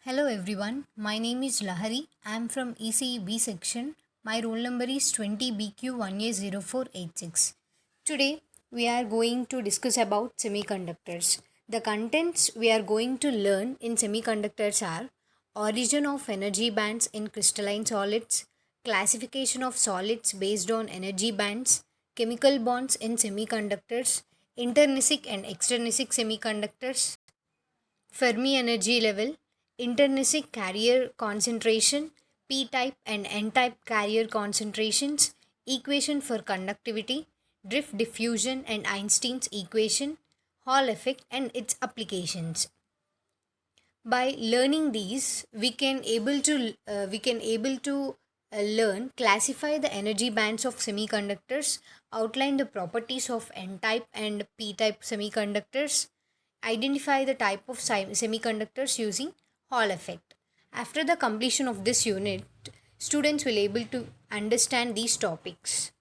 Hello everyone, my name is Lahari. I am from ECEB section. My roll number is 20BQ1A0486. Today we are going to discuss about semiconductors. The contents we are going to learn in semiconductors are origin of energy bands in crystalline solids, classification of solids based on energy bands, chemical bonds in semiconductors, intrinsic and extrinsic semiconductors, Fermi energy level, intrinsic carrier concentration, p type and n type carrier concentrations, equation for conductivity, drift diffusion and Einstein's equation, Hall effect and its applications. By learning these, we can able to learn, classify the energy bands of semiconductors, outline the properties of n type and p type semiconductors, identify the type of semiconductors using Hall effect. After the completion of this unit, students will able to understand these topics.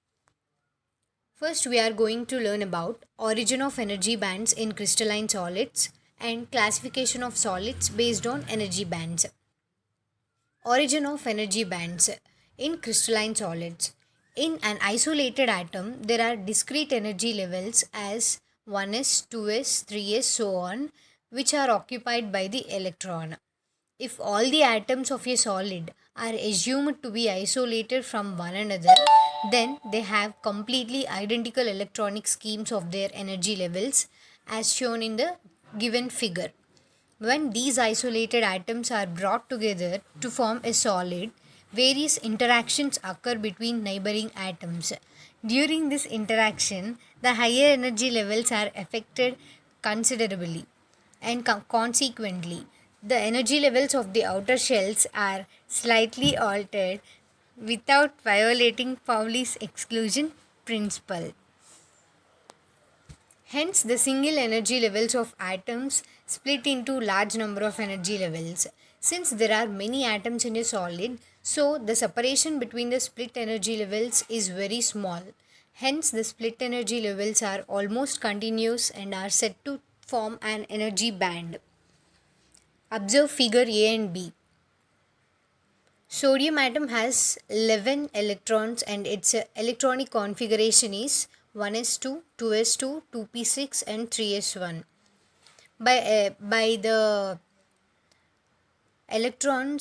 First, we are going to learn about origin of energy bands in crystalline solids and classification of solids based on energy bands. Origin of energy bands in crystalline solids. In an isolated atom, there are discrete energy levels as 1s, 2s, 3s, so on, which are occupied by the electron. If all the atoms of a solid are assumed to be isolated from one another, then they have completely identical electronic schemes of their energy levels as shown in the given figure. When these isolated atoms are brought together to form a solid, various interactions occur between neighboring atoms. During this interaction, the higher energy levels are affected considerably, and consequently, the energy levels of the outer shells are slightly altered without violating Pauli's exclusion principle. Hence, the single energy levels of atoms split into large number of energy levels. Since there are many atoms in a solid, so the separation between the split energy levels is very small. Hence, the split energy levels are almost continuous and are said to form an energy band. Observe figure A and B. Sodium atom has 11 electrons and its electronic configuration is 1s2, 2s2, 2p6 and 3s1. By the electron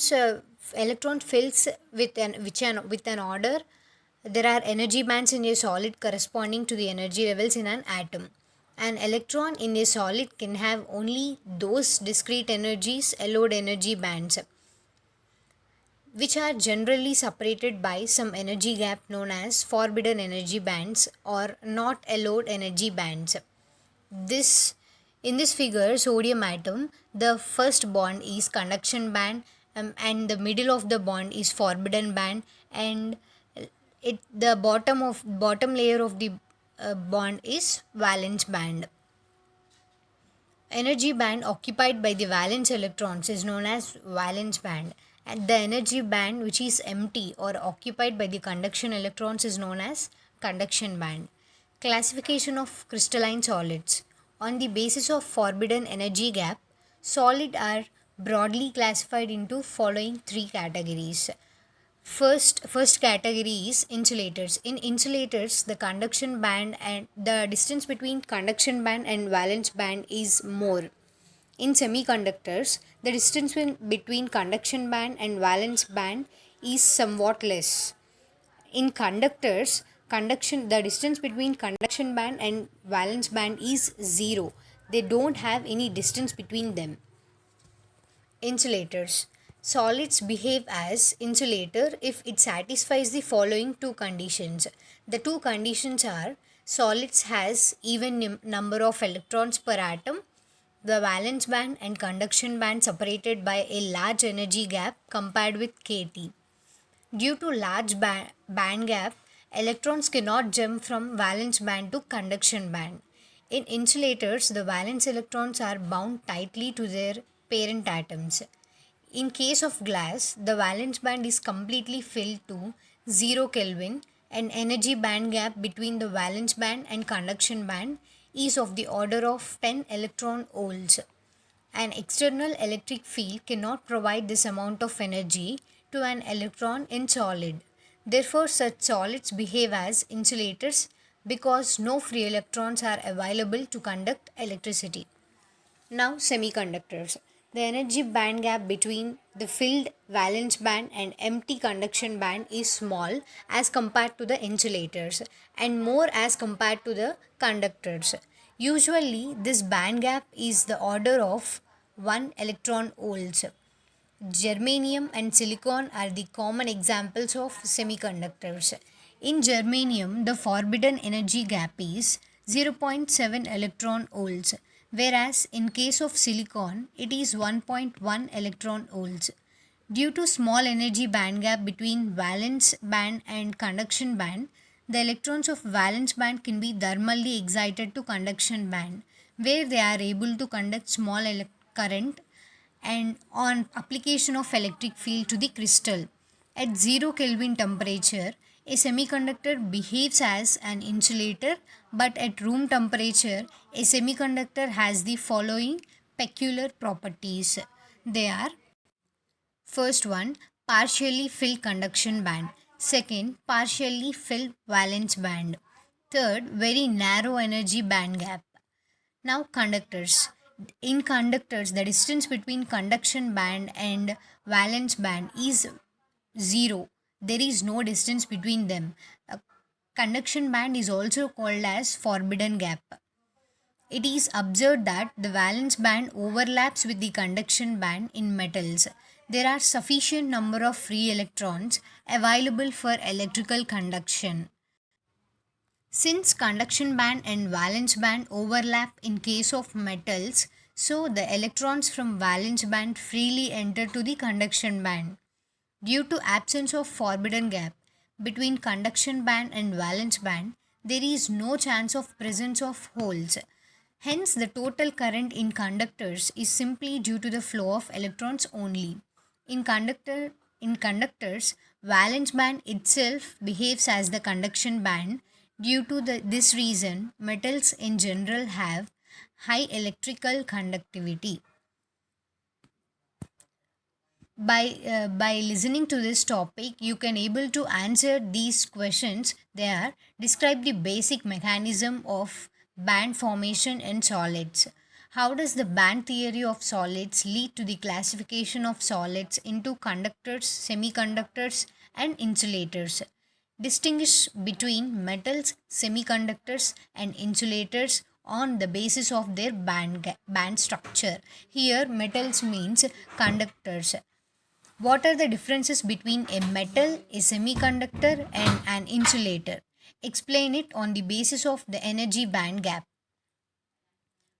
fills with an order. There are energy bands in a solid corresponding to the energy levels in an atom. An electron in a solid can have only those discrete energies allowed energy bands, which are generally separated by some energy gap known as forbidden energy bands or not allowed energy bands. This In this figure, sodium atom, the first bond is conduction band, and the middle of the bond is forbidden band, and the bottom layer of the bond is valence band. Energy band occupied by the valence electrons is known as valence band, and the energy band which is empty or occupied by the conduction electrons is known as conduction band. Classification of crystalline solids. On the basis of forbidden energy gap, solids are broadly classified into following three categories. First category is insulators. In insulators, the conduction band and the distance between conduction band and valence band is more. In semiconductors, the distance between conduction band and valence band is somewhat less. In conductors, conduction the distance between conduction band and valence band is zero. They don't have any distance between them. Insulators. Solids behave as insulator if it satisfies the following two conditions. The two conditions are: solids has even number of electrons per atom, the valence band and conduction band separated by a large energy gap compared with kT. Due to large band gap, electrons cannot jump from valence band to conduction band. In insulators, the valence electrons are bound tightly to their parent atoms. In case of glass, the valence band is completely filled to 0 Kelvin, and energy band gap between the valence band and conduction band is of the order of 10 electron volts. An external electric field cannot provide this amount of energy to an electron in solid. Therefore, such solids behave as insulators because no free electrons are available to conduct electricity. Now, semiconductors. The energy band gap between the filled valence band and empty conduction band is small as compared to the insulators and more as compared to the conductors. Usually, this band gap is the order of 1 electron volts. Germanium and silicon are the common examples of semiconductors. In germanium, the forbidden energy gap is 0.7 electron volts, whereas in case of silicon, it is 1.1 electron volts. Due to small energy band gap between valence band and conduction band, the electrons of valence band can be thermally excited to conduction band, where they are able to conduct small current and on application of electric field to the crystal. At 0 Kelvin temperature, a semiconductor behaves as an insulator, but at room temperature, a semiconductor has the following peculiar properties. They are: first one, partially filled conduction band. Second, partially filled valence band. Third, very narrow energy band gap. Now, conductors. In conductors, the distance between conduction band and valence band is zero. There is no distance between them. A conduction band is also called as forbidden gap. It is observed that the valence band overlaps with the conduction band in metals. There are sufficient number of free electrons available for electrical conduction. Since conduction band and valence band overlap in case of metals, so the electrons from valence band freely enter to the conduction band. Due to absence of forbidden gap between conduction band and valence band, there is no chance of presence of holes. Hence, the total current in conductors is simply due to the flow of electrons only. In conductors, valence band itself behaves as the conduction band. Due to this reason, metals in general have high electrical conductivity. By listening to this topic, you can able to answer these questions. They are: describe the basic mechanism of band formation in solids. How does the band theory of solids lead to the classification of solids into conductors, semiconductors, and insulators? Distinguish between metals, semiconductors, and insulators on the basis of their band structure. Here, metals means conductors. What are the differences between a metal, a semiconductor, and an insulator? Explain it on the basis of the energy band gap.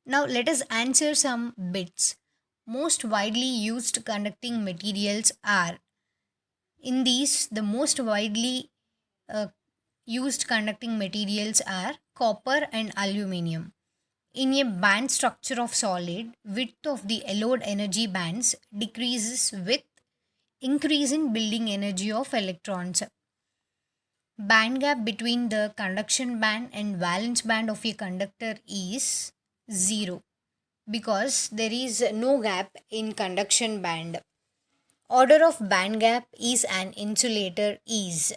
Now, let us answer some bits. Most widely used conducting materials are: in these, the most widely uh, used conducting materials are copper and aluminum. In a band structure of solid, width of the allowed energy bands decreases with increase in building energy of electrons. Band gap between the conduction band and valence band of a conductor is 0 because there is no gap in conduction band. Order of band gap is an insulator is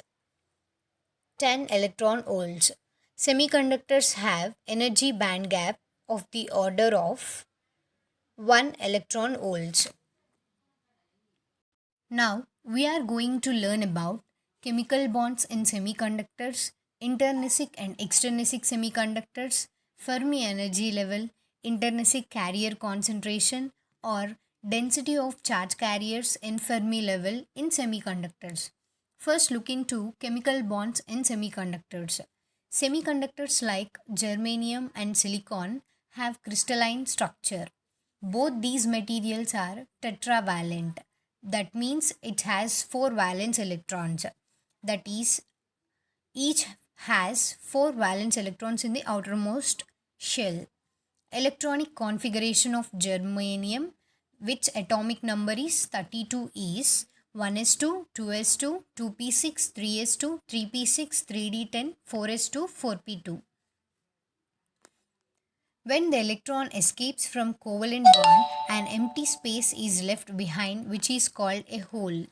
10 electron volts. Semiconductors have energy band gap of the order of 1 electron volts. Now, we are going to learn about chemical bonds in semiconductors, intrinsic and extrinsic semiconductors, Fermi energy level, intrinsic carrier concentration, or density of charge carriers in Fermi level in semiconductors. First, look into chemical bonds in semiconductors. Semiconductors like germanium and silicon have crystalline structure. Both these materials are tetravalent. That means it has 4 valence electrons. That is, each has 4 valence electrons in the outermost shell. Electronic configuration of germanium, which atomic number is 32, is 1s2, 2s2, 2p6, 3s2, 3p6, 3d10, 4s2, 4p2. When the electron escapes from covalent bond, an empty space is left behind which is called a hole.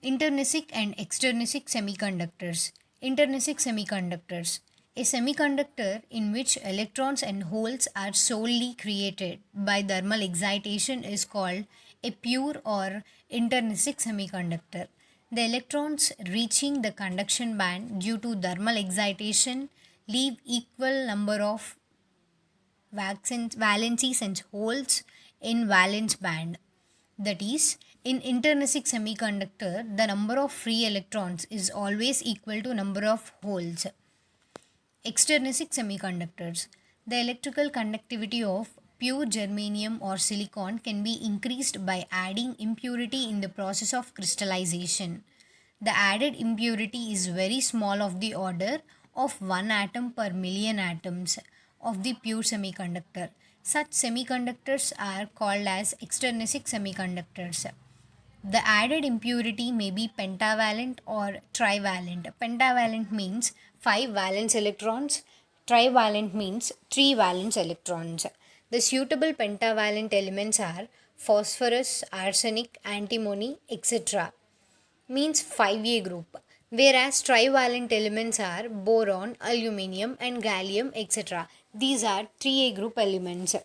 Intrinsic and extrinsic semiconductors. Intrinsic semiconductors. A semiconductor in which electrons and holes are solely created by thermal excitation is called a pure or intrinsic semiconductor. The electrons reaching the conduction band due to thermal excitation leave equal number of valencies and holes in valence band. That is, in intrinsic semiconductor, the number of free electrons is always equal to number of holes. Extrinsic semiconductors. The electrical conductivity of pure germanium or silicon can be increased by adding impurity in the process of crystallization. The added impurity is very small, of the order of 1 atom per million atoms of the pure semiconductor. Such semiconductors are called as extrinsic semiconductors. The added impurity may be pentavalent or trivalent. Pentavalent means 5 valence electrons, trivalent means 3 valence electrons. The suitable pentavalent elements are phosphorus, arsenic, antimony, etc. means 5A group, whereas trivalent elements are boron, aluminium, and gallium, etc. These are 3A group elements.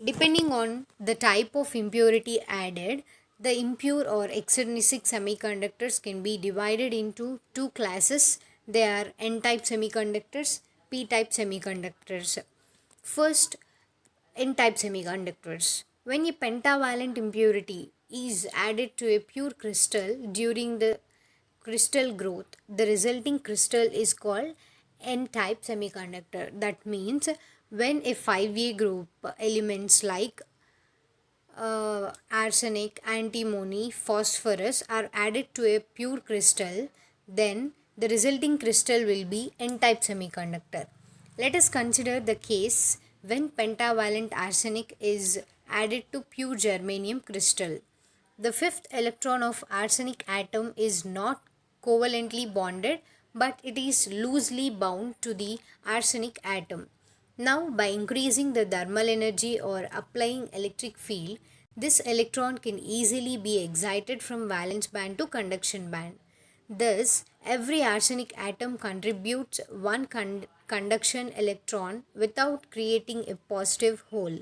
Depending on the type of impurity added, the impure or extrinsic semiconductors can be divided into two classes. They are N-type semiconductors, P-type semiconductors. First, N-type semiconductors. When a pentavalent impurity is added to a pure crystal during the crystal growth, the resulting crystal is called N-type semiconductor. That means when a 5A group elements like arsenic, antimony, phosphorus are added to a pure crystal, then the resulting crystal will be N-type semiconductor. Let us consider the case when pentavalent arsenic is added to pure germanium crystal. The fifth electron of arsenic atom is not covalently bonded, but it is loosely bound to the arsenic atom. Now, by increasing the thermal energy or applying electric field, this electron can easily be excited from valence band to conduction band. Thus, every arsenic atom contributes one conduction electron without creating a positive hole.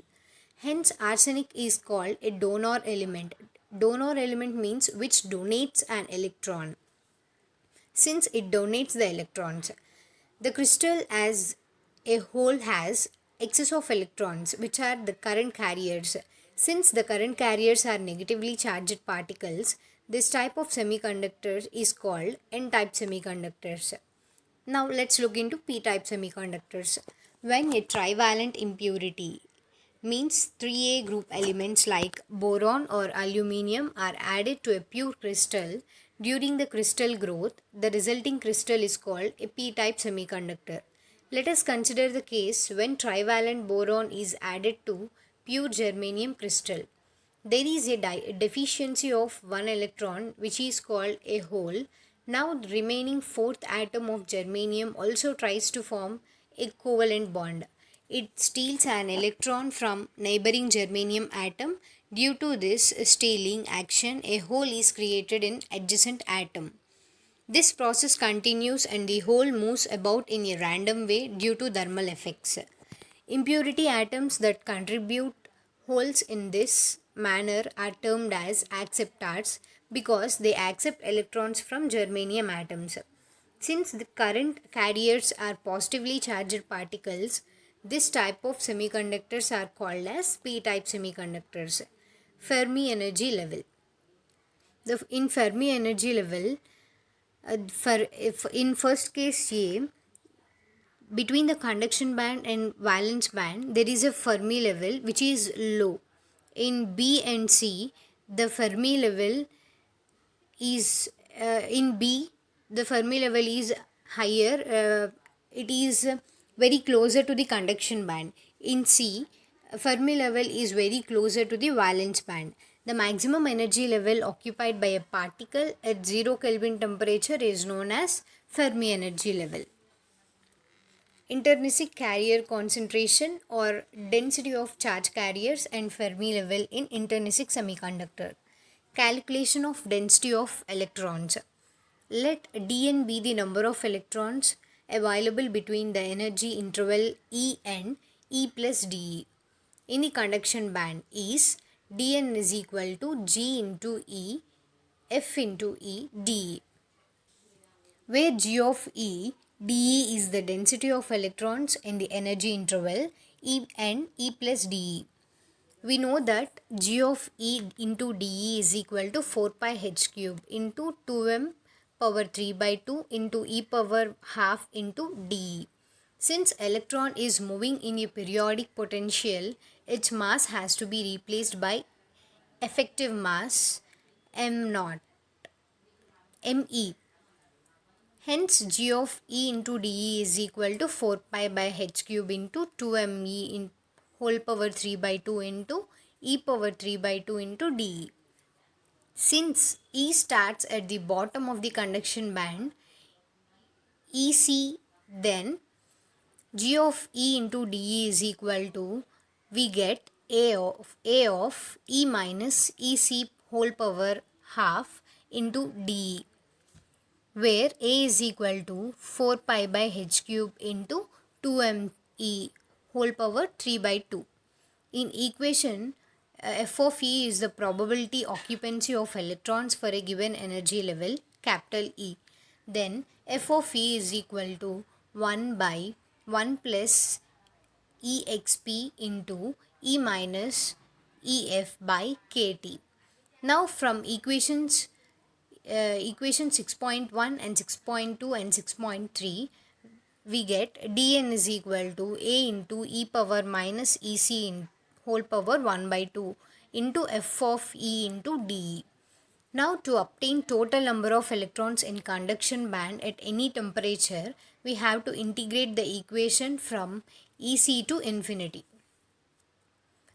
Hence, arsenic is called a donor element. Donor element means which donates an electron, since it donates the electrons. The crystal as a whole has excess of electrons, which are the current carriers. Since the current carriers are negatively charged particles, this type of semiconductor is called N-type semiconductors. Now let's look into P-type semiconductors. When a trivalent impurity means 3A group elements like boron or aluminium are added to a pure crystal during the crystal growth, the resulting crystal is called a P-type semiconductor. Let us consider the case when trivalent boron is added to pure germanium crystal. There is a deficiency of one electron, which is called a hole. Now the remaining fourth atom of germanium also tries to form a covalent bond. It steals an electron from neighboring germanium atom. Due to this stealing action, a hole is created in adjacent atom. This process continues and the hole moves about in a random way due to thermal effects. Impurity atoms that contribute holes in this manner are termed as acceptors because they accept electrons from germanium atoms. Since the current carriers are positively charged particles, this type of semiconductors are called as P-type semiconductors. Fermi energy level. In Fermi energy level, if in first case A, between the conduction band and valence band, there is a Fermi level which is low. In B and C, the Fermi level is in B, the Fermi level is higher. It is very closer to the conduction band. In C, Fermi level is very closer to the valence band. The maximum energy level occupied by a particle at 0 Kelvin temperature is known as Fermi energy level. Intrinsic carrier concentration or density of charge carriers and Fermi level in intrinsic semiconductor. Calculation of density of electrons. Let Dn be the number of electrons available between the energy interval E and E plus dE in the conduction band is Dn is equal to G into E F into E dE, where G of E dE is the density of electrons in the energy interval E and E plus dE. We know that G of E into dE is equal to 4 pi h cube into 2m power 3 by 2 into e power half into dE. Since electron is moving in a periodic potential, its mass has to be replaced by effective mass m naught, me. Hence, G of E into dE is equal to 4 pi by h cube into 2me in whole power 3 by 2 into e power 3 by 2 into dE. Since E starts at the bottom of the conduction band, EC, then G of E into dE is equal to, we get A of E minus EC whole power half into dE, where A is equal to 4 pi by h cube into 2me whole power 3 by 2. In equation, f of E is the probability occupancy of electrons for a given energy level, capital E. Then f of E is equal to 1 by 1 plus exp into E minus ef by kt. Now from equation 6.1 and 6.2 and 6.3, we get dn is equal to a into e power minus ec in whole power 1 by 2 into f of e into dE. Now to obtain total number of electrons in conduction band at any temperature, we have to integrate the equation from EC to infinity.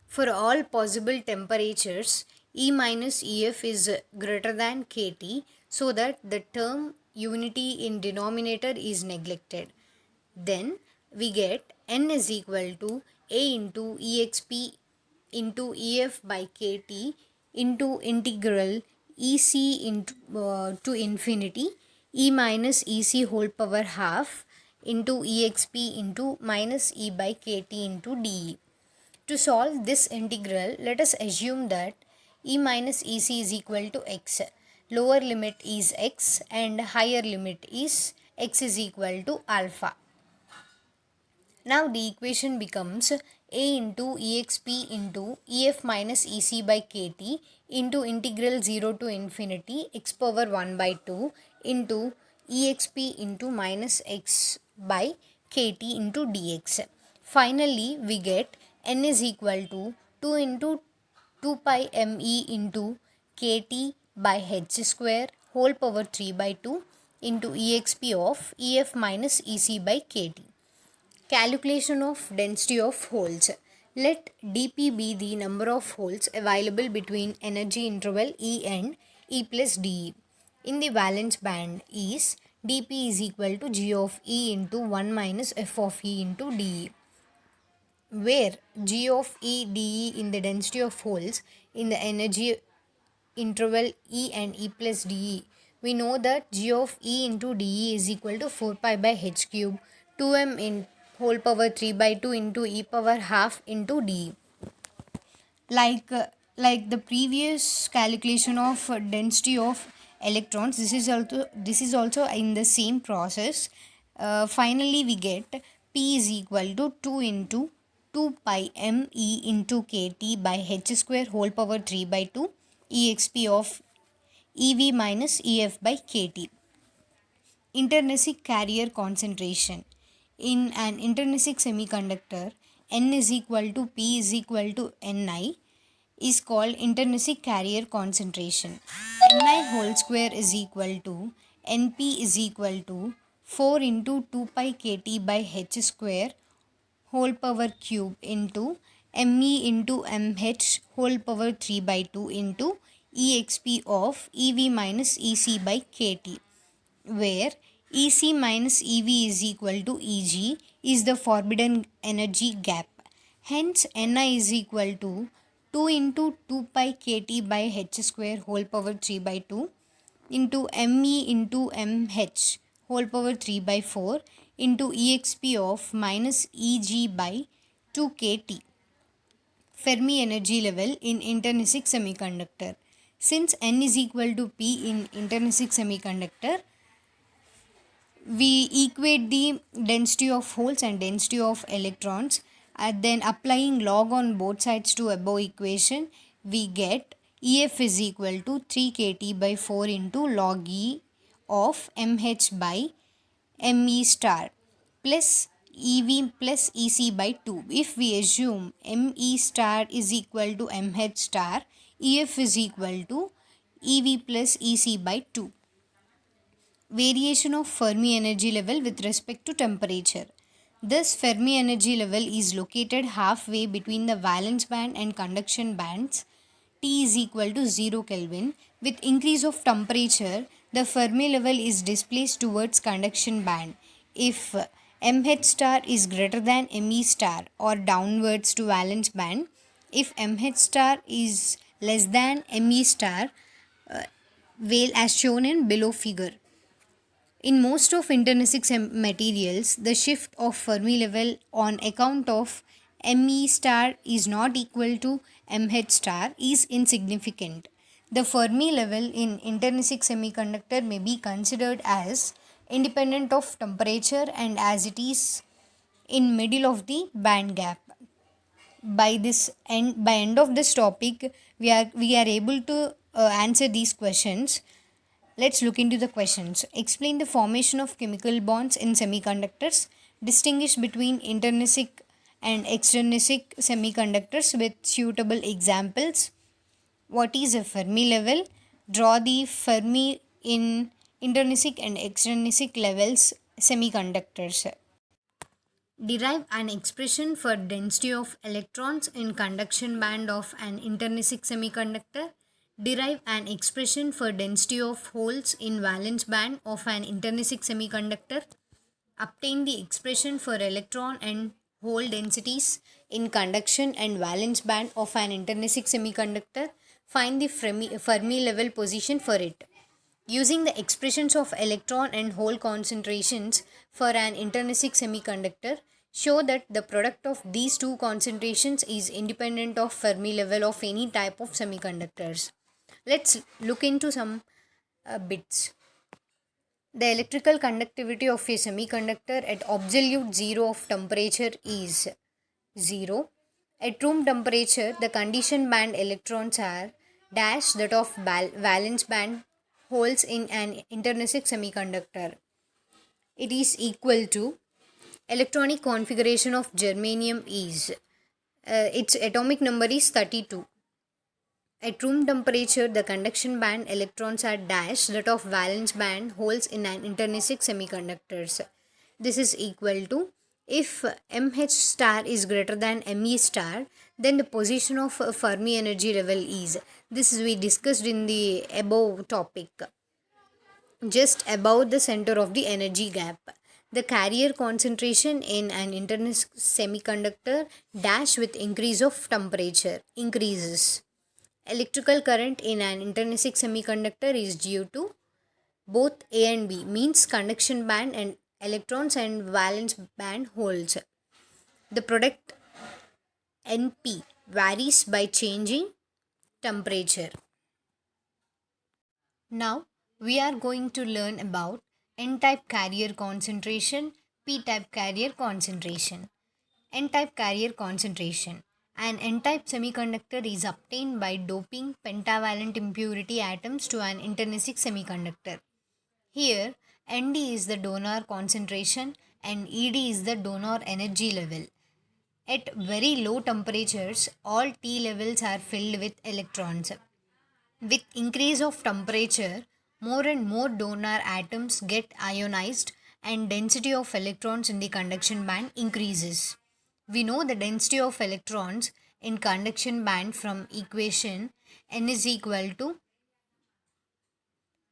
For all possible temperatures, E minus EF is greater than KT, so that the term unity in denominator is neglected. Then we get N is equal to A into EXP into EF by KT into integral EC into, to infinity E minus EC whole power half into EXP into minus E by KT into dE. To solve this integral, let us assume that E minus EC is equal to x. Lower limit is x and higher limit is x is equal to alpha. Now the equation becomes A into exp into ef minus ec by kt into integral 0 to infinity x power 1 by 2 into exp into minus x by kt into dx. Finally, we get n is equal to 2 into 2 pi me into kt by h square whole power 3 by 2 into exp of ef minus ec by kt. Calculation of density of holes. Let dP be the number of holes available between energy interval E and E plus dE. In the valence band is dP is equal to G of E into 1 minus F of E into dE, where G of E dE in the density of holes in the energy interval E and E plus dE. We know that G of E into dE is equal to 4 pi by h cube 2m in whole power 3 by 2 into e power half into dE. Like the previous calculation of density of electrons, this is also in the same process. Finally, we get P is equal to 2 into 2 pi me into kt by h square whole power 3 by 2 exp of ev minus ef by kt. Intrinsic carrier concentration. In an intrinsic semiconductor, N is equal to P is equal to Ni is called intrinsic carrier concentration. Ni whole square is equal to Np is equal to 4 into 2 pi kt by h square whole power cube into me into mh whole power 3 by 2 into exp of ev minus ec by kt, where EC minus EV is equal to EG, is the forbidden energy gap. Hence, Ni is equal to 2 into 2 pi kT by h square whole power 3 by 2 into Me into Mh whole power 3 by 4 into exp of minus Eg by 2 kT. Fermi energy level in intrinsic semiconductor. Since N is equal to P in intrinsic semiconductor, we equate the density of holes and density of electrons, and then applying log on both sides to above equation, we get EF is equal to 3 kT by 4 into log E of mh by me star plus EV plus EC by 2. If we assume me star is equal to mh star, EF is equal to EV plus EC by 2. Variation of Fermi energy level with respect to temperature. Thus, Fermi energy level is located halfway between the valence band and conduction bands. T is equal to 0 Kelvin. With increase of temperature, the Fermi level is displaced towards conduction band. If mh star is greater than me star, or downwards to valence band. If mh star is less than me star, as shown in below figure. In most of intrinsic materials, the shift of Fermi level on account of Me star is not equal to Mh star is insignificant. The Fermi level in intrinsic semiconductor may be considered as independent of temperature and as it is in middle of the band gap. By end of this topic, we are able to answer these questions. Let's look into the questions. Explain the formation of chemical bonds in semiconductors. Distinguish between intrinsic and extrinsic semiconductors with suitable examples. What is a Fermi level? Draw the Fermi in intrinsic and extrinsic levels semiconductors. Derive an expression for density of electrons in conduction band of an intrinsic semiconductor. Derive an expression for density of holes in valence band of an intrinsic semiconductor. Obtain the expression for electron and hole densities in conduction and valence band of an intrinsic semiconductor. Find the Fermi level position for it. Using the expressions of electron and hole concentrations for an intrinsic semiconductor, show that the product of these two concentrations is independent of Fermi level of any type of semiconductors. Let's look into some bits. The electrical conductivity of a semiconductor at absolute zero of temperature is 0. At room temperature, the condition band electrons are dash that of valence band holes in an intrinsic semiconductor. It is equal to electronic configuration of germanium is its atomic number is 32. At room temperature, the conduction band electrons are dash that of valence band holes in an intrinsic semiconductors. This is equal to, if mh star is greater than me star, then the position of Fermi energy level is. This is we discussed in the above topic. Just above the center of the energy gap. The carrier concentration in an intrinsic semiconductor dash with increase of temperature increases. Electrical current in an intrinsic semiconductor is due to both A and B, means conduction band and electrons and valence band holes. The product NP varies by changing temperature. Now we are going to learn about N-type carrier concentration, P-type carrier concentration. N-type carrier concentration. An N-type semiconductor is obtained by doping pentavalent impurity atoms to an intrinsic semiconductor. Here, Nd is the donor concentration and Ed is the donor energy level. At very low temperatures, all T levels are filled with electrons. With increase of temperature, more and more donor atoms get ionized and density of electrons in the conduction band increases. We know the density of electrons in conduction band from equation n is equal to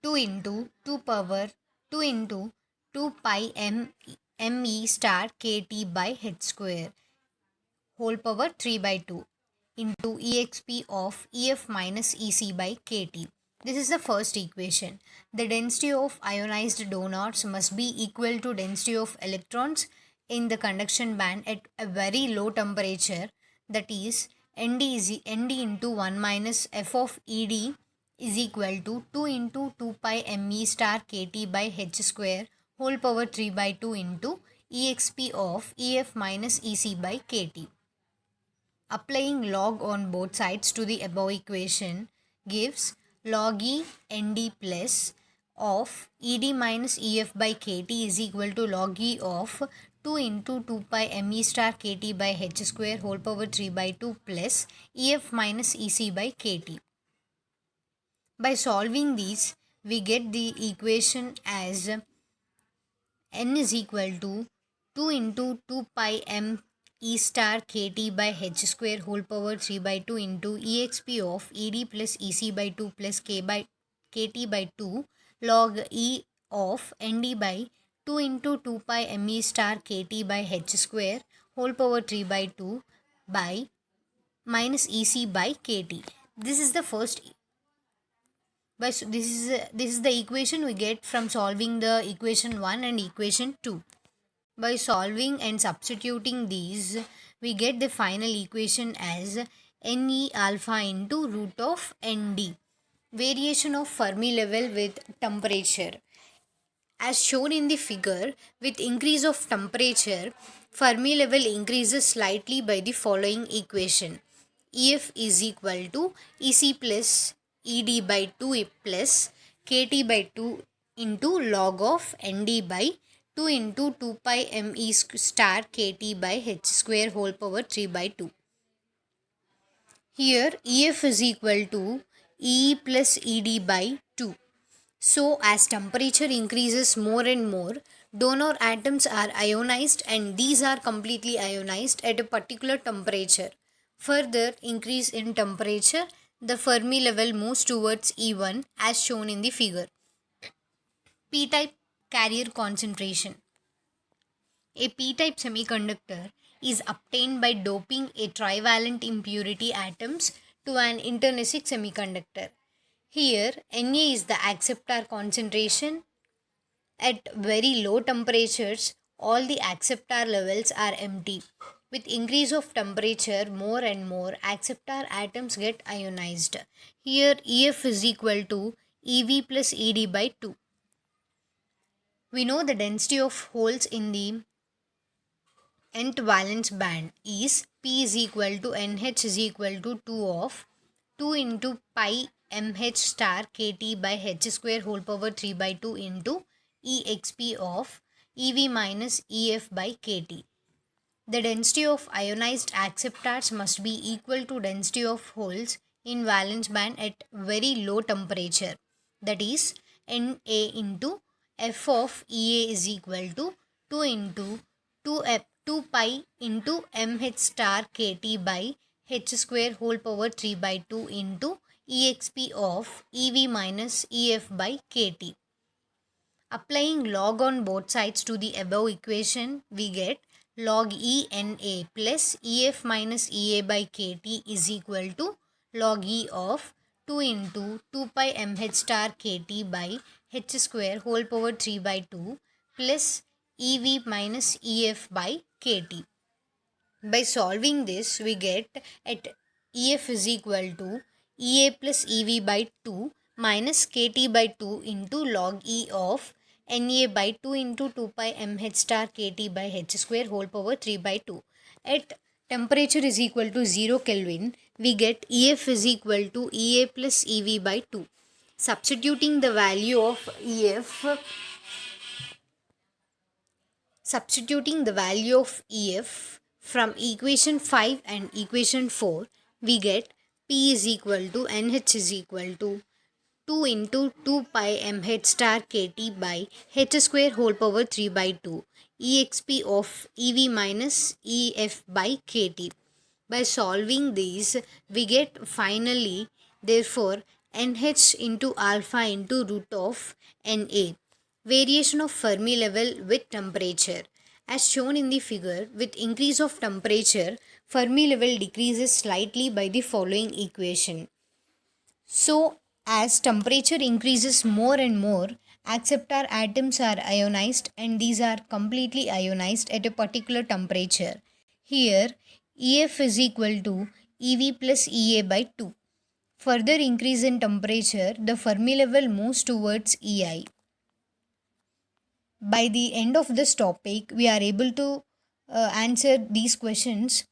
2 into 2 power 2 into 2 pi m me star kt by h square whole power 3 by 2 into exp of ef minus ec by kt. This is the first equation. The density of ionized donuts must be equal to density of electrons in the conduction band at a very low temperature, that is nd into 1 minus f of ed is equal to 2 into 2 pi me star kt by h square whole power 3 by 2 into exp of ef minus ec by kt. Applying log on both sides to the above equation gives log e nd plus of ed minus ef by kt is equal to log e of 2 into 2 pi me star kt by h square whole power 3 by 2 plus ef minus ec by kt. By solving these, we get the equation as n is equal to 2 into 2 pi m e star kt by h square whole power 3 by 2 into exp of ed plus ec by 2 plus k by kt by 2 log e of nd by 2 into 2 pi me star kt by h square whole power 3 by 2 by minus ec by kt. This is the first. This is the equation we get from solving the equation 1 and equation 2. By solving and substituting these, we get the final equation as Ne alpha into root of Nd. Variation of Fermi level with temperature. As shown in the figure, with increase of temperature, Fermi level increases slightly by the following equation. Ef is equal to Ec plus Ed by 2 plus Kt by 2 into log of Nd by 2 into 2 pi me star Kt by h square whole power 3 by 2. Here Ef is equal to E plus Ed by 2. So, as temperature increases more and more, donor atoms are ionized and these are completely ionized at a particular temperature. Further increase in temperature, the Fermi level moves towards E1 as shown in the figure. P-type carrier concentration. A P-type semiconductor is obtained by doping a trivalent impurity atoms to an intrinsic semiconductor. Here, Na is the acceptor concentration. At very low temperatures, all the acceptor levels are empty. With increase of temperature, more and more acceptor atoms get ionized. Here, Ef is equal to Ev plus Ed by 2. We know the density of holes in the nth valence band is P is equal to NH is equal to 2 of 2 into pi mh star kt by h square whole power 3 by 2 into exp of ev minus ef by kt. The density of ionized acceptors must be equal to density of holes in valence band at very low temperature, that is Na into f of Ea is equal to 2 into 2 pi into mh star kt by h square whole power 3 by 2 into exp of ev minus ef by kt. Applying log on both sides to the above equation, we get log E Na plus Ef minus Ea by kt is equal to log E of 2 into 2 pi mh star kt by h square whole power 3 by 2 plus Ev minus Ef by kt. By solving this, we get at Ef is equal to Ea plus Ev by 2 minus kt by 2 into log E of Na by 2 into 2 pi mh star kt by h square whole power 3 by 2. At temperature is equal to 0 Kelvin, we get Ef is equal to Ea plus Ev by 2. Substituting the value of Ef from equation 5 and equation 4, we get P is equal to NH is equal to 2 into 2 pi mh star kt by h square whole power 3 by 2 exp of Ev minus Ef by kt. By solving these, we get finally, therefore, NH into alpha into root of Na. Variation of Fermi level with temperature. As shown in the figure, with increase of temperature, Fermi level decreases slightly by the following equation. So, as temperature increases more and more, acceptor atoms are ionized and these are completely ionized at a particular temperature. Here, EF is equal to EV plus EA by 2. Further increase in temperature, the Fermi level moves towards EI. By the end of this topic, we are able to answer these questions.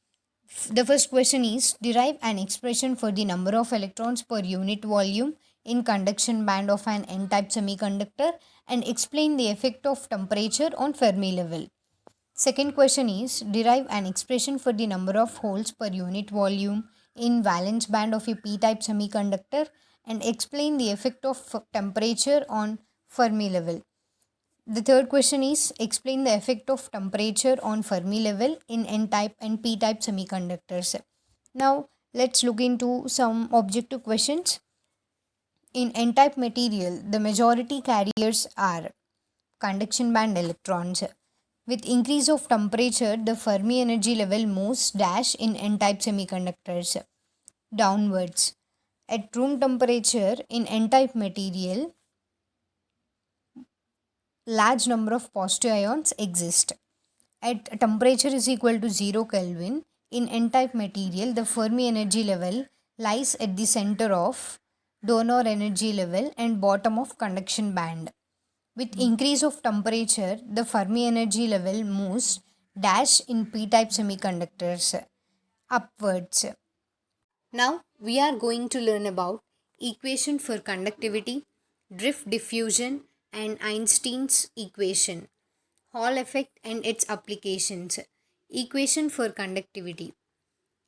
The first question is derive an expression for the number of electrons per unit volume in conduction band of an n-type semiconductor and explain the effect of temperature on Fermi level. Second question is derive an expression for the number of holes per unit volume in valence band of a p-type semiconductor and explain the effect of temperature on Fermi level. The third question is explain the effect of temperature on Fermi level in n-type and p-type semiconductors. Now let's look into some objective questions. In n-type material, the majority carriers are conduction band electrons. With increase of temperature, the Fermi energy level moves dash in n-type semiconductors downwards. At room temperature in n-type material, large number of positive ions exist. At temperature is equal to 0 Kelvin, in n-type material, the Fermi energy level lies at the center of donor energy level and bottom of conduction band. With increase of temperature, the Fermi energy level moves dash in p-type semiconductors upwards. Now we are going to learn about equation for conductivity, drift diffusion and Einstein's equation, Hall effect and its applications. Equation for conductivity.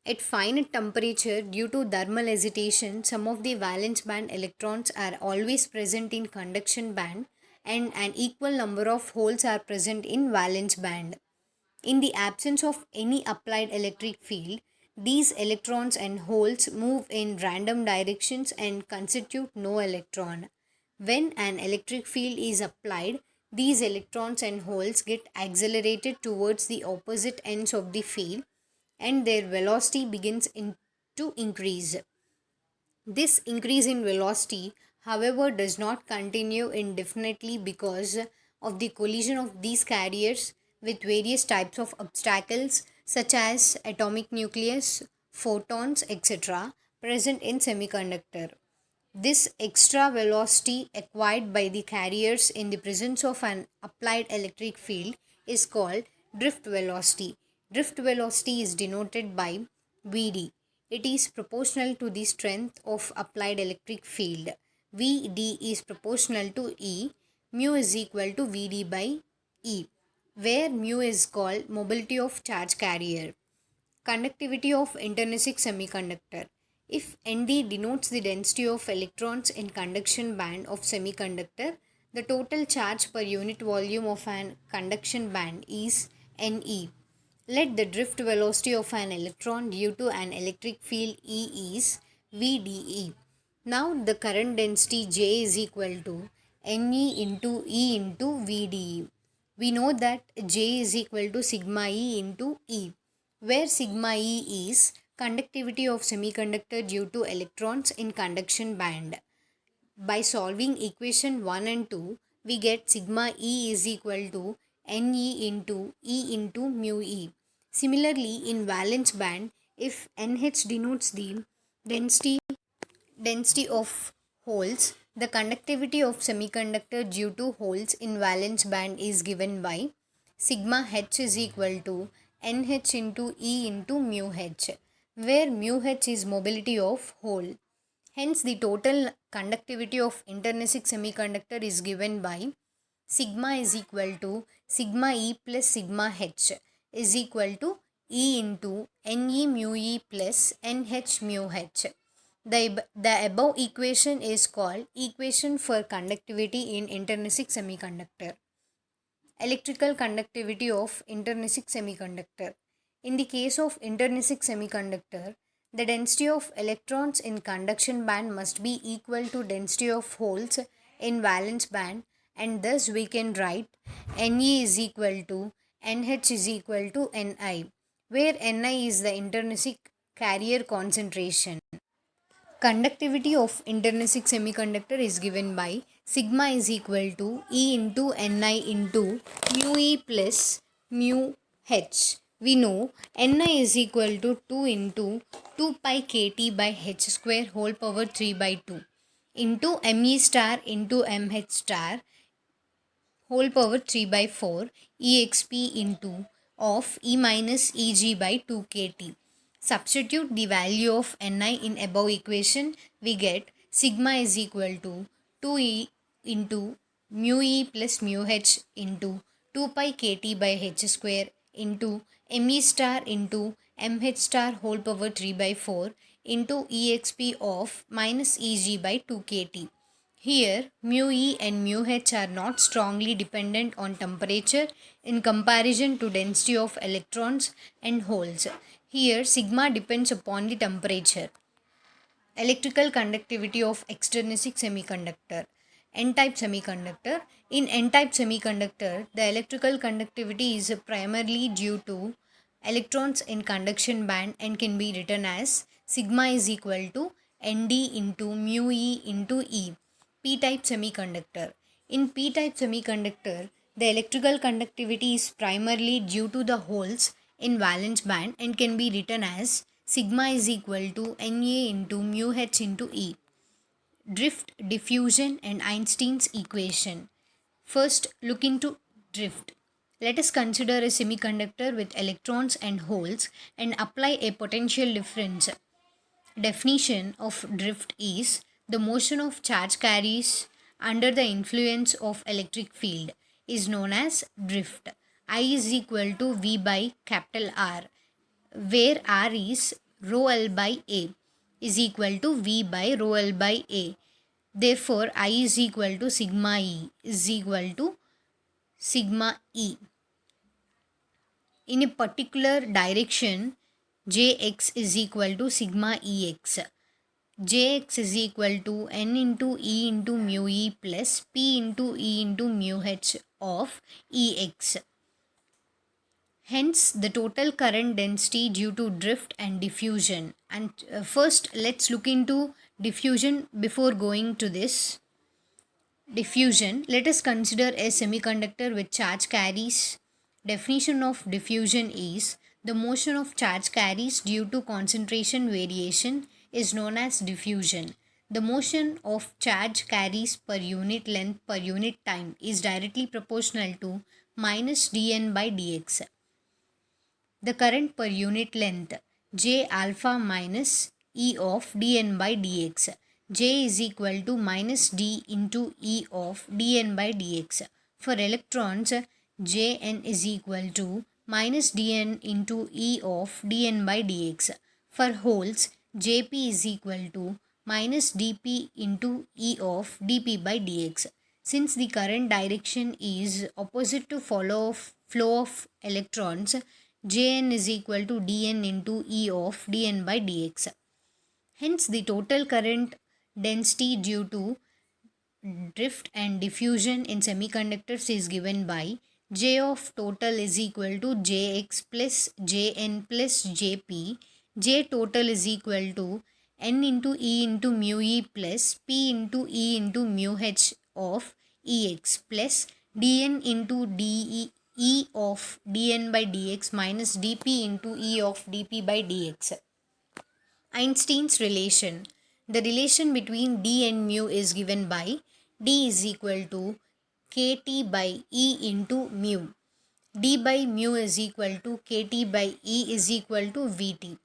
At finite temperature, due to thermal hesitation, some of the valence band electrons are always present in conduction band and an equal number of holes are present in valence band. In the absence of any applied electric field, these electrons and holes move in random directions and constitute no electron. When an electric field is applied, these electrons and holes get accelerated towards the opposite ends of the field and their velocity begins to increase. This increase in velocity, however, does not continue indefinitely because of the collision of these carriers with various types of obstacles such as atomic nucleus, photons, etc. present in semiconductor. This extra velocity acquired by the carriers in the presence of an applied electric field is called drift velocity. Drift velocity is denoted by Vd. It is proportional to the strength of applied electric field. Vd is proportional to E. Mu is equal to Vd by E, where mu is called mobility of charge carrier. Conductivity of intrinsic semiconductor. If Nd denotes the density of electrons in conduction band of semiconductor, the total charge per unit volume of an conduction band is Ne. Let the drift velocity of an electron due to an electric field E is Vde. Now the current density J is equal to Ne into E into Vde. We know that J is equal to sigma E into E, where sigma E is conductivity of semiconductor due to electrons in conduction band. By solving equation 1 and 2, we get sigma E is equal to Ne into E into mu E. Similarly, in valence band, if NH denotes the density of holes, the conductivity of semiconductor due to holes in valence band is given by sigma H is equal to NH into E into mu H, where mu H is mobility of hole. Hence, the total conductivity of intrinsic semiconductor is given by sigma is equal to sigma E plus sigma H is equal to E into Ne mu E plus NH mu H. The above equation is called equation for conductivity in intrinsic semiconductor. Electrical conductivity of intrinsic semiconductor. In the case of intrinsic semiconductor, the density of electrons in conduction band must be equal to density of holes in valence band, and thus we can write Ne is equal to NH is equal to Ni, where Ni is the intrinsic carrier concentration. Conductivity of intrinsic semiconductor is given by sigma is equal to E into Ni into mu E plus mu H. We know Ni is equal to 2 into 2 pi kt by h square whole power 3 by 2 into Me star into Mh star whole power 3 by 4 exp into of E minus Eg by 2 kt. Substitute the value of Ni in above equation, we get sigma is equal to 2E into mu E plus mu H into 2 pi kt by h square into Me star into Mh star whole power 3 by 4 into exp of minus Eg by 2 kt. Here, mu E and mu H are not strongly dependent on temperature in comparison to density of electrons and holes. Here, sigma depends upon the temperature. Electrical conductivity of extrinsic semiconductor. N-type semiconductor. In N-type semiconductor, the electrical conductivity is primarily due to electrons in conduction band and can be written as sigma is equal to Nd into mu E into E. P-type semiconductor. In P-type semiconductor, the electrical conductivity is primarily due to the holes in valence band and can be written as sigma is equal to Na into mu H into E. Drift, diffusion and Einstein's equation. First, look into drift. Let us consider a semiconductor with electrons and holes and apply a potential difference. Definition of drift is the motion of charge carriers under the influence of electric field is known as drift. I is equal to V by capital R, where R is rho L by A is equal to V by rho L by A. Therefore, I is equal to sigma E is equal to sigma E. In a particular direction, Jx is equal to sigma Ex. Jx is equal to n into E into mu E plus P into E into mu H of Ex. Hence, the total current density due to drift and diffusion. And first, let's look into diffusion before going to this. Diffusion. Let us consider a semiconductor with charge carries. Definition of diffusion is the motion of charge carries due to concentration variation is known as diffusion. The motion of charge carries per unit length per unit time is directly proportional to minus dN by dx. The current per unit length J alpha minus E of dN by dx. J is equal to minus d into E of dN by dx. For electrons, Jn is equal to minus dN into E of dN by dx. For holes, Jp is equal to minus dp into E of dp by dx. Since the current direction is opposite to flow of electrons, Jn is equal to dN into E of dN by dx. Hence, the total current density due to drift and diffusion in semiconductors is given by J of total is equal to Jx plus Jn plus Jp. J total is equal to n into E into mu E plus P into E into mu H of Ex plus dN into dE E of dN by dx minus dP into E of dP by dx. Einstein's relation. The relation between d and mu is given by d is equal to kt by E into mu. D by mu is equal to kt by E is equal to Vt,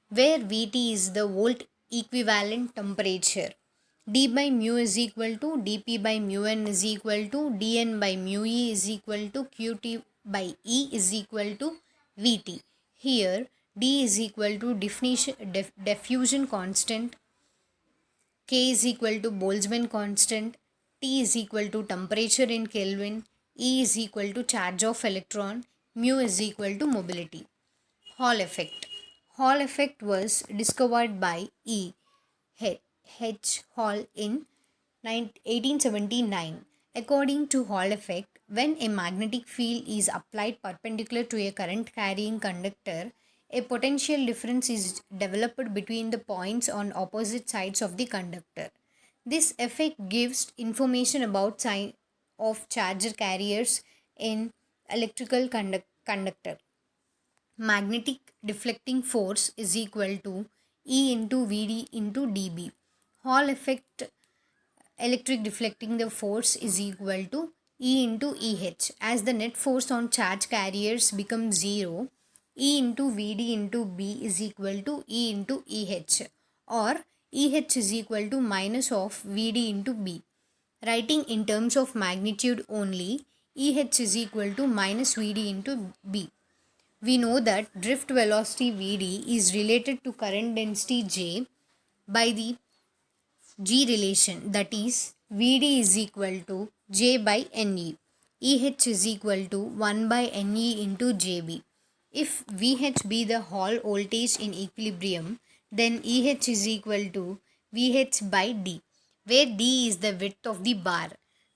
where Vt is the volt equivalent temperature. D by mu is equal to dP by mu n is equal to dN by mu E is equal to qt by E is equal to Vt. Here d is equal to diffusion constant, k is equal to Boltzmann constant, T is equal to temperature in Kelvin, E is equal to charge of electron, mu is equal to mobility. Hall effect. Hall effect was discovered by H. Hall in 1879. According to Hall effect, When a magnetic field is applied perpendicular to a current carrying conductor, a potential difference is developed between the points on opposite sides of the conductor. This effect gives information about sign of charge carriers in electrical conductor. Magnetic deflecting force is equal to E into Vd into dB. Hall effect electric deflecting the force is equal to E into EH. As the net force on charge carriers becomes 0, E into Vd into B is equal to E into EH, or EH is equal to minus of Vd into B. Writing in terms of magnitude only, EH is equal to minus Vd into B. We know that drift velocity Vd is related to current density J by the G relation, that is Vd is equal to J by Ne. EH is equal to 1 by Ne into Jb. If VH be the Hall voltage in equilibrium, then EH is equal to VH by D, where D is the width of the bar.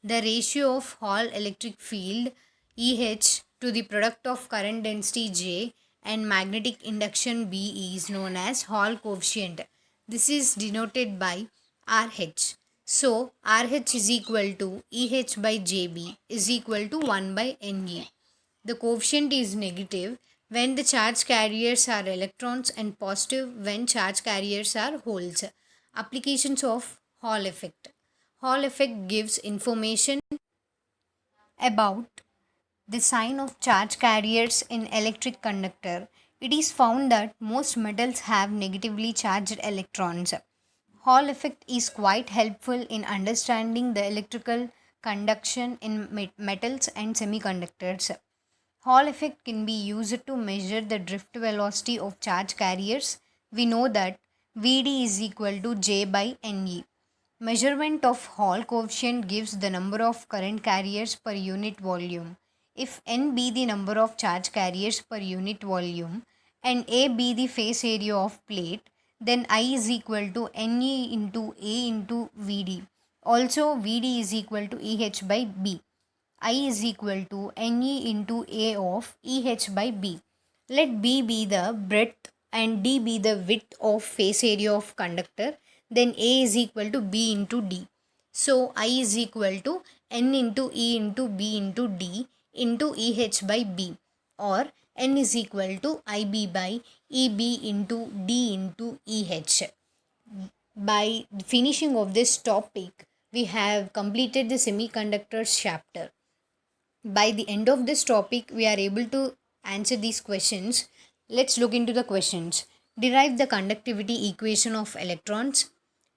The ratio of Hall electric field EH to the product of current density J and magnetic induction B is known as Hall coefficient. This is denoted by RH. So RH is equal to EH by JB is equal to 1 by Ne. The coefficient is negative when the charge carriers are electrons and positive when charge carriers are holes. Applications of Hall effect. Hall effect gives information about the sign of charge carriers in electric conductor. It is found that most metals have negatively charged electrons. Hall effect is quite helpful in understanding the electrical conduction in metals and semiconductors. Hall effect can be used to measure the drift velocity of charge carriers. We know that Vd is equal to J by Ne. Measurement of Hall coefficient gives the number of current carriers per unit volume. If N be the number of charge carriers per unit volume and A be the face area of plate, then I is equal to Ne into A into Vd. Also, Vd is equal to Eh by B. I is equal to Ne into A of Eh by B. Let B be the breadth and D be the width of face area of conductor. Then A is equal to B into D. So I is equal to N into E into B into D into Eh by B, or N is equal to IB by EB into D into EH. By finishing of this topic, we have completed the semiconductors chapter. By the end of this topic, we are able to answer these questions. Let's look into the questions. Derive the conductivity equation of electrons.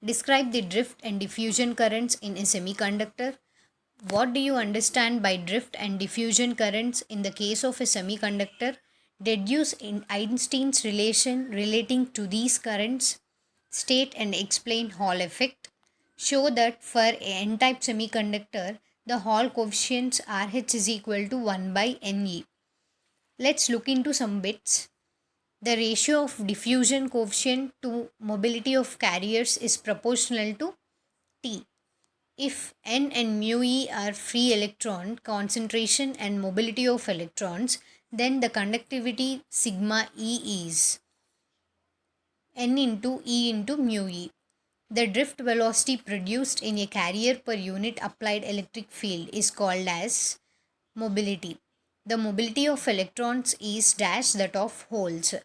Describe the drift and diffusion currents in a semiconductor. What do you understand by drift and diffusion currents in the case of a semiconductor? Deduce in Einstein's relation relating to these currents. State and explain Hall effect. Show that for a n-type semiconductor, the Hall coefficients RH is equal to 1 by Ne. Let's look into some bits. The ratio of diffusion coefficient to mobility of carriers is proportional to T. If N and mu E are free electron concentration and mobility of electrons, then the conductivity sigma E is N into E into mu E. The drift velocity produced in a carrier per unit applied electric field is called as mobility. The mobility of electrons is dash that of holes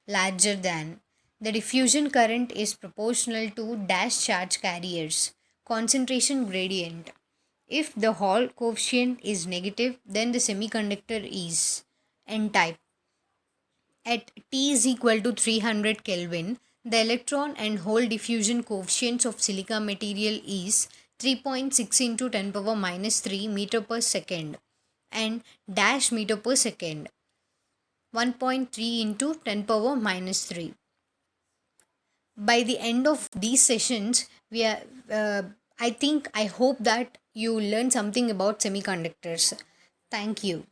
larger than. The diffusion current is proportional to dash charge carriers. Concentration gradient. If the Hall coefficient is negative, then the semiconductor is n-type. At T is equal to 300 Kelvin, the electron and hole diffusion coefficients of silica material is 3.6 into 10 power minus 3 meter per second and dash meter per second, 1.3 into 10 power minus 3. By the end of these sessions, I hope that you learn something about semiconductors. Thank you.